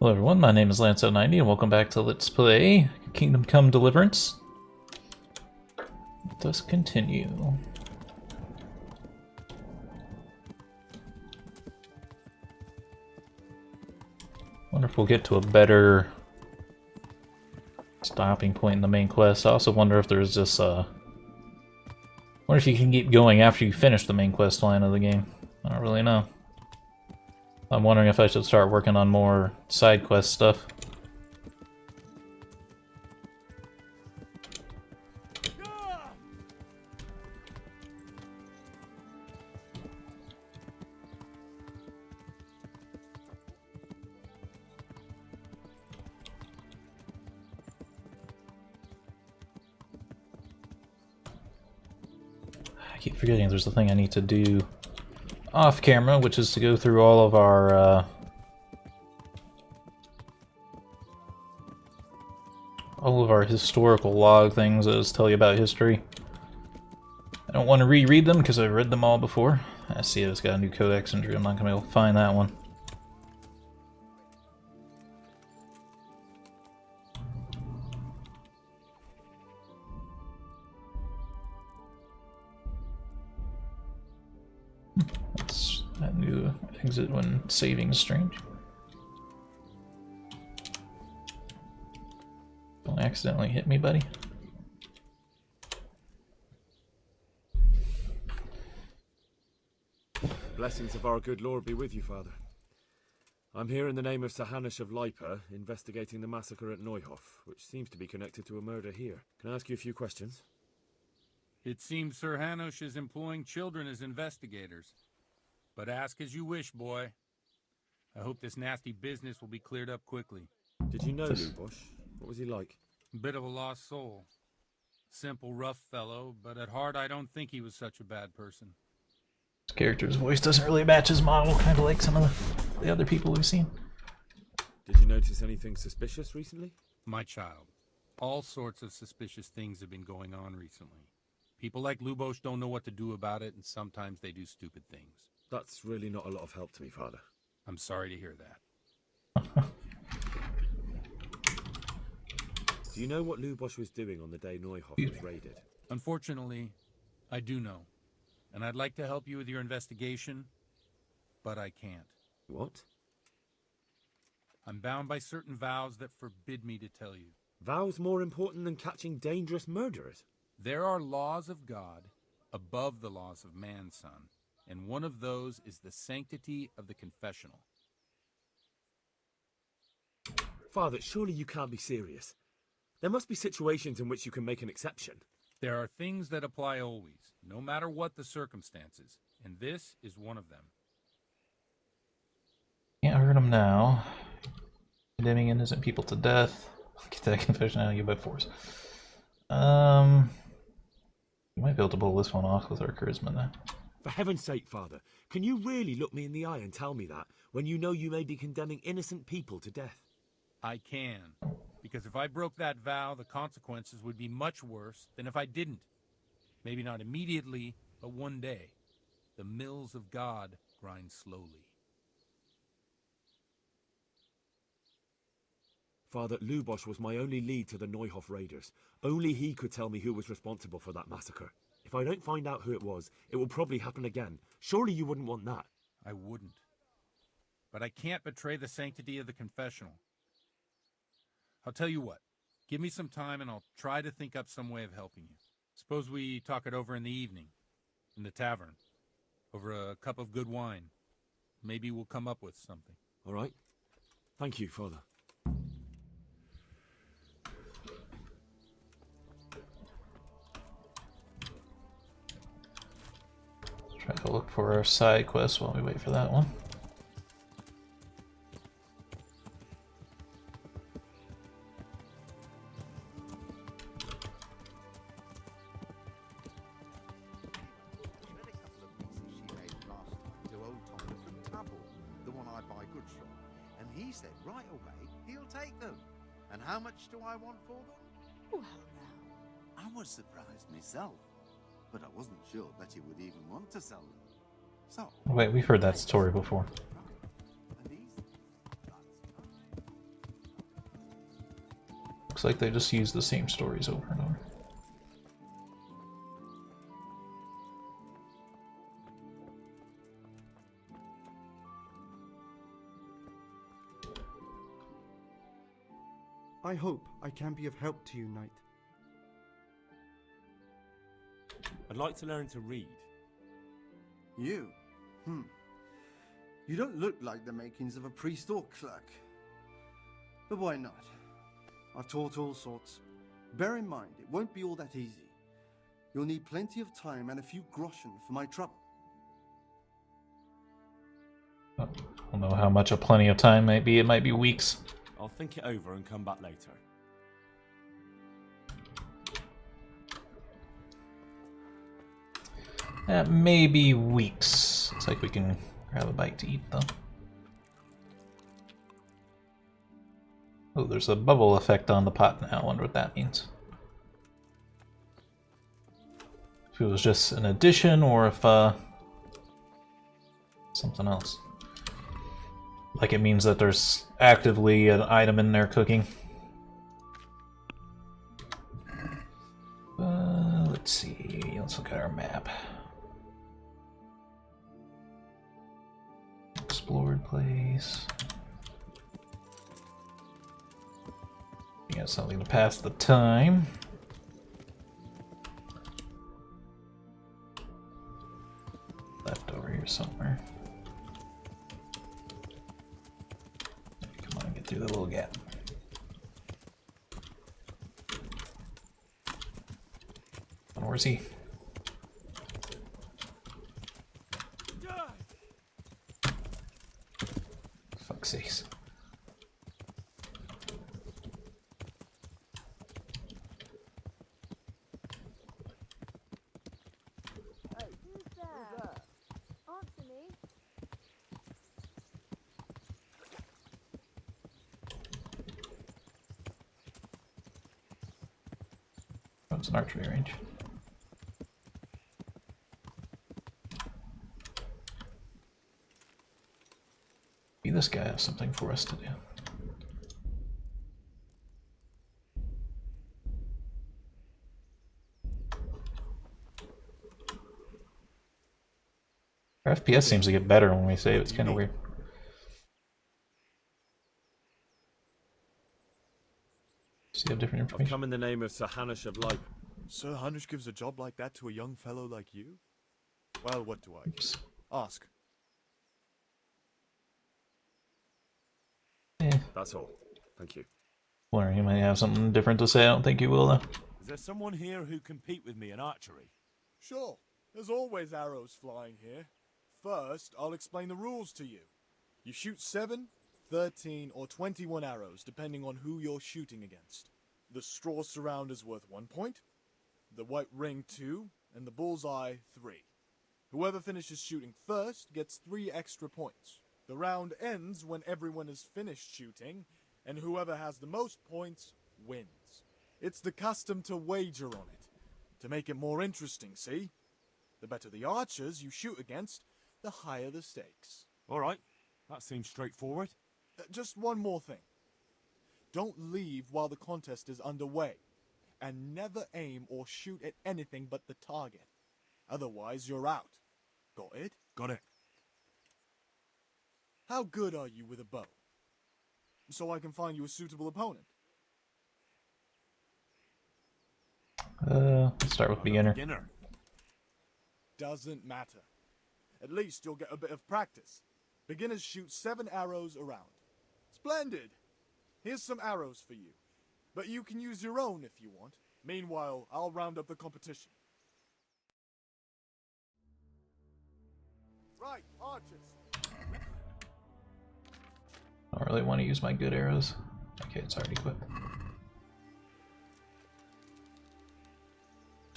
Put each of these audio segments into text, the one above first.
Hello everyone, my name is Lance090 and welcome back to Let's Play Kingdom Come Deliverance. Let us continue. Wonder if we'll get to a better stopping point in the main quest. I also wonder if there's this, wonder if you can keep going after you finish the main quest line of the game. I don't really know. I'm wondering if I should start working on more side quest stuff. I keep forgetting there's a thing I need to do off camera, which is to go through all of our historical log things that tell you about history. I don't want to reread them because I've read them all before. I see it's got a new codex entry. I'm not going to be able to find that one. That's that new exit when saving is strange. Don't accidentally hit me, buddy. Blessings of our good Lord be with you, Father. I'm here in the name of Sir Hanush of Lipa, investigating the massacre at Neuhof, which seems to be connected to a murder here. Can I ask you a few questions? It seems Sir Hanush is employing children as investigators. But ask as you wish, boy. I hope this nasty business will be cleared up quickly. Did you know Lubosh? What was he like? Bit of a lost soul. Simple, rough fellow, but at heart I don't think he was such a bad person. His character's voice doesn't really match his model, kind of like some of the other people we've seen. Did you notice anything suspicious recently? My child, all sorts of suspicious things have been going on recently. People like Lubosh don't know what to do about it, and sometimes they do stupid things. That's really not a lot of help to me, Father. I'm sorry to hear that. Do you know what Lubosh was doing on the day Neuhof was raided? Unfortunately, I do know. And I'd like to help you with your investigation, but I can't. What? I'm bound by certain vows that forbid me to tell you. Vows more important than catching dangerous murderers? There are laws of God above the laws of man, son. And one of those is the sanctity of the confessional. Father, surely you can't be serious. There must be situations in which you can make an exception. There are things that apply always, no matter what the circumstances, and this is one of them. Can't hurt him now. Condemning innocent people to death. Get that confession out of you by force. We might be able to pull this one off with our charisma now. For heaven's sake, Father, can you really look me in the eye and tell me that when you know you may be condemning innocent people to death? I can, because if I broke that vow, the consequences would be much worse than if I didn't. Maybe not immediately, but one day. The mills of God grind slowly. Father, Lubosh was my only lead to the Neuhof raiders. Only he could tell me who was responsible for that massacre. If I don't find out who it was, it will probably happen again. Surely you wouldn't want that. I wouldn't. But I can't betray the sanctity of the confessional. I'll tell you what. Give me some time and I'll try to think up some way of helping you. Suppose we talk it over in the evening, in the tavern, over a cup of good wine. Maybe we'll come up with something. All right. Thank you, Father. Try to look for our side quest while we wait for that one. The one I buy goods from, and he said right away he'll take them. And how much do I want for them? Well, now. I was surprised myself, but I wasn't sure that he would even want to sell them. So Wait, we've heard that story before. and these Looks like they just use the same stories over and over. I hope I can be of help to you, Knight. I'd like to learn to read. You? You don't look like the makings of a priest or clerk. But why not? I've taught all sorts. Bear in mind, it won't be all that easy. You'll need plenty of time and a few groschen for my trouble. I don't know how much a plenty of time might be. It might be weeks. I'll think it over and come back later. That may be weeks. Looks like we can grab a bite to eat, though. Oh, there's a bubble effect on the pot now. I wonder what that means. If it was just an addition or if something else. Like it means that there's actively an item in there cooking. Let's see. Let's look at our map. Explored place. We got something to pass the time. Left over here somewhere. Come on, get through the little gap. Where's he? Fuck's sakes. Oh, it's an archery range. Maybe this guy has something for us to do. Our FPS seems to get better when we save. It's kind of weird. Does he have different I've information? come in the name of Sir Hanush of Lipe. Sir Hanush gives a job like that to a young fellow like you? Well, what do I Oops. ask? That's all. Thank you. Wondering, he might have something different to say. I don't think he will, though. Is there someone here who compete with me in archery? Sure, there's always arrows flying here. First, I'll explain the rules to you. You shoot 7, 13, or 21 arrows, depending on who you're shooting against. The straw surround is worth 1 point, the white ring 2, and the bullseye 3. Whoever finishes shooting first gets 3 extra points. The round ends when everyone is finished shooting, and whoever has the most points wins. It's the custom to wager on it, to make it more interesting, see? The better the archers you shoot against, the higher the stakes. Alright, that seems straightforward. Just one more thing. Don't leave while the contest is underway, and never aim or shoot at anything but the target. Otherwise, you're out. Got it? Got it. How good are you with a bow? So I can find you a suitable opponent. Let's start with beginner. Beginner. Doesn't matter. At least you'll get a bit of practice. Beginners shoot 7 arrows around. Splendid! Here's some arrows for you. But you can use your own if you want. Meanwhile, I'll round up the competition. Right, archers. I don't really want to use my good arrows. Okay, it's already equipped.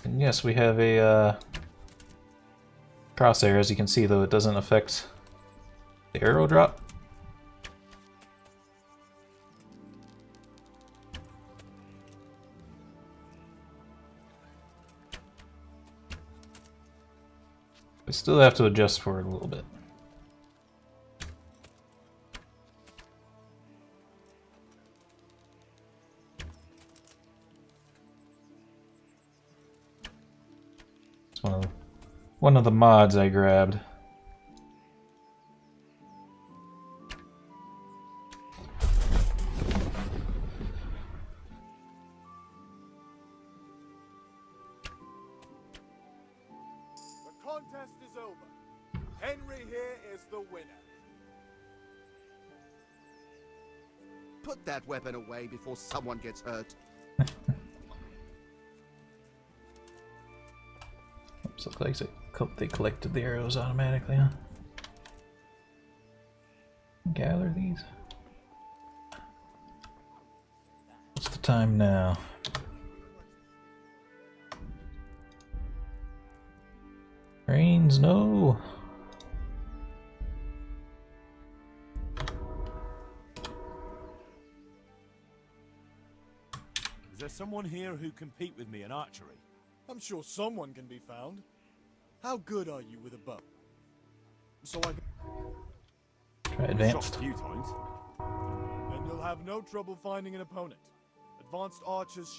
And yes, we have a crosshair, as you can see, though it doesn't affect the arrow drop. We still have to adjust for it a little bit. one of the mods I grabbed. The contest is over. Henry here is the winner. Put that weapon away before someone gets hurt. Oops, looks like they collected the arrows automatically, huh? Gather these. What's the time now? Rains, no. Is there someone here who compete with me in archery? I'm sure someone can be found. How good are you with a bow? So I can... Try advanced. Shot a few times. Then you'll have no trouble finding an opponent. Advanced archers